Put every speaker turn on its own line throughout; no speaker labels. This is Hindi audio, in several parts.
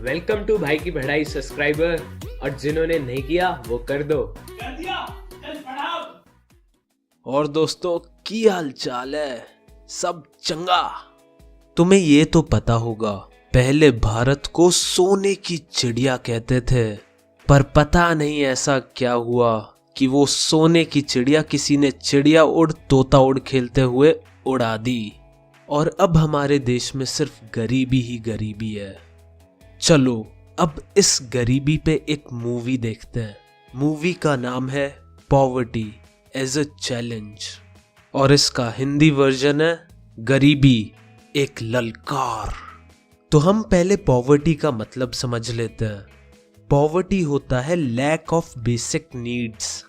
वेलकम टू भाई की बढ़ाई सब्सक्राइबर, और जिन्होंने नहीं किया वो कर दो।
कर दिया, चल पढ़ाओ।
और दोस्तों की हाल चाल है? सब चंगा? तुम्हें ये तो पता होगा, पहले भारत को सोने की चिड़िया कहते थे, पर पता नहीं ऐसा क्या हुआ कि वो सोने की चिड़िया किसी ने चिड़िया उड़ तोता उड़ खेलते हुए उड़ा दी, और अब हमारे देश में सिर्फ गरीबी ही गरीबी है। चलो अब इस गरीबी पे एक मूवी देखते हैं। मूवी का नाम है पॉवर्टी एज अ चैलेंज, और इसका हिंदी वर्जन है गरीबी एक ललकार। तो हम पहले पॉवर्टी का मतलब समझ लेते हैं। पॉवर्टी होता है लैक ऑफ बेसिक नीड्स,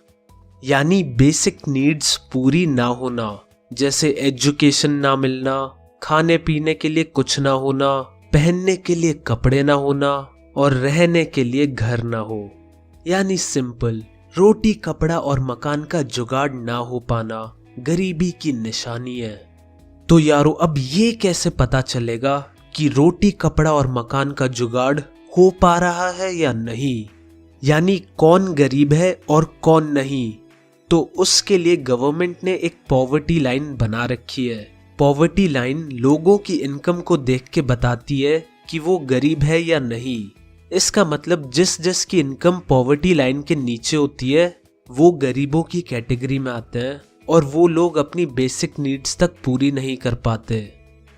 यानी बेसिक नीड्स पूरी ना होना, जैसे एजुकेशन ना मिलना, खाने पीने के लिए कुछ ना होना, पहनने के लिए कपड़े ना होना, और रहने के लिए घर ना हो। यानी सिंपल, रोटी कपड़ा और मकान का जुगाड़ ना हो पाना गरीबी की निशानी है। तो यारो अब ये कैसे पता चलेगा कि रोटी कपड़ा और मकान का जुगाड़ हो पा रहा है या नहीं, यानी कौन गरीब है और कौन नहीं? तो उसके लिए गवर्नमेंट ने एक पॉवर्टी लाइन बना रखी है। पॉवर्टी लाइन लोगों की इनकम को देख के बताती है कि वो गरीब है या नहीं। इसका मतलब जिस की इनकम पॉवर्टी लाइन के नीचे होती है वो गरीबों की कैटेगरी में आते हैं, और वो लोग अपनी बेसिक नीड्स तक पूरी नहीं कर पाते।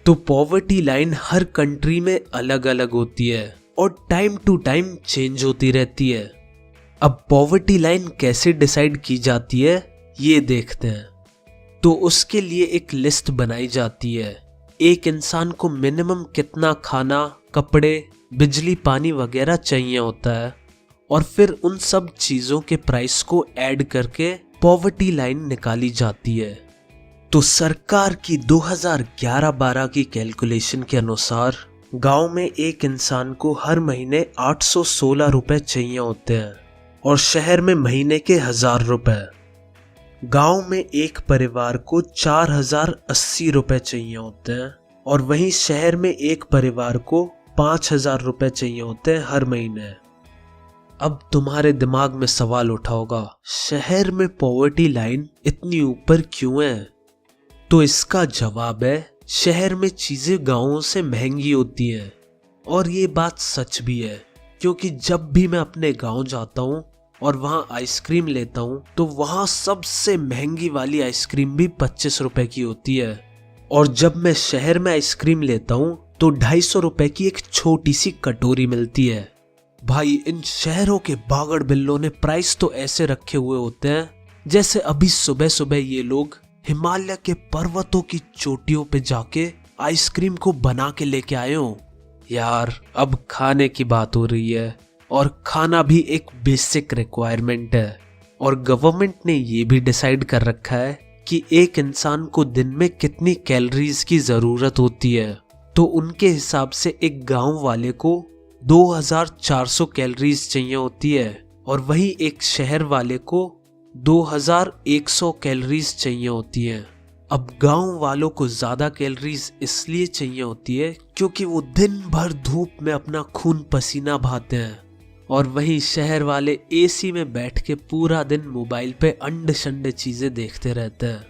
तो पॉवर्टी लाइन हर कंट्री में अलग अलग होती है और टाइम टू टाइम चेंज होती रहती है। अब पॉवर्टी लाइन कैसे डिसाइड की जाती है ये देखते हैं। तो उसके लिए एक लिस्ट बनाई जाती है। एक इंसान को मिनिमम कितना खाना, कपड़े, बिजली, पानी वगैरह चाहिए होता है, और फिर उन सब चीजों के प्राइस को ऐड करके पॉवर्टी लाइन निकाली जाती है। तो सरकार की 2011-12 की कैलकुलेशन के अनुसार गांव में एक इंसान को हर महीने 816 रुपए चाहिए होते हैं, और शहर में महीने के 1000 रुपए। गांव में एक परिवार को 4080 रुपए चाहिए होते हैं, और वहीं शहर में एक परिवार को 5000 रुपए चाहिए होते हैं हर महीने। अब तुम्हारे दिमाग में सवाल उठा होगा, शहर में पॉवर्टी लाइन इतनी ऊपर क्यों है? तो इसका जवाब है, शहर में चीजें गांवों से महंगी होती हैं। और ये बात सच भी है, क्योंकि जब भी मैं अपने गांव जाता हूँ और वहां आइसक्रीम लेता हूं, तो वहां सबसे महंगी वाली आइसक्रीम भी 25 रुपए की होती है, और जब मैं शहर में आइसक्रीम लेता हूं तो 250 रुपए की एक छोटी सी कटोरी मिलती है। भाई इन शहरों के बागड़ बिल्लों ने प्राइस तो ऐसे रखे हुए होते हैं जैसे अभी सुबह सुबह ये लोग हिमालय के पर्वतों की चोटियों पे जाके आइसक्रीम को बना के लेके आए हो। यार अब खाने की बात हो रही है, और खाना भी एक बेसिक रिक्वायरमेंट है, और गवर्नमेंट ने ये भी डिसाइड कर रखा है कि एक इंसान को दिन में कितनी कैलोरीज की जरूरत होती है। तो उनके हिसाब से एक गांव वाले को 2400 कैलोरीज चाहिए होती है, और वहीं एक शहर वाले को 2100 कैलोरीज चाहिए होती है। अब गांव वालों को ज्यादा कैलोरीज इसलिए चाहिए होती है क्योंकि वो दिन भर धूप में अपना खून पसीना बहाते हैं, और वहीं शहर वाले एसी में बैठ के पूरा दिन मोबाइल पे अंड शंड चीजें देखते रहते हैं।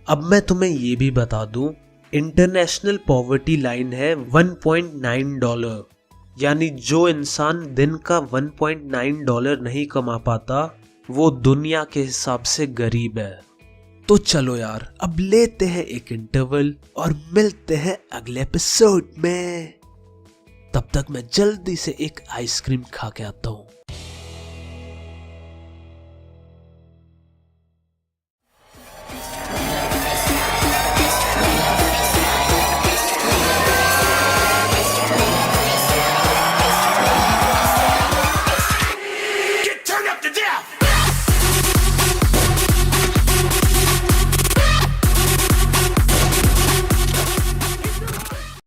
अब मैं तुम्हें ये भी बता दूं, इंटरनेशनल पॉवर्टी लाइन है $1.9, यानी जो इंसान दिन का $1.9 नहीं कमा पाता वो दुनिया के हिसाब से गरीब है। तो चलो यार अब लेते हैं एक इंटरवल और मिलते हैं अगले एपिसोड में। तब तक मैं जल्दी से एक आइसक्रीम खा के आता हूँ।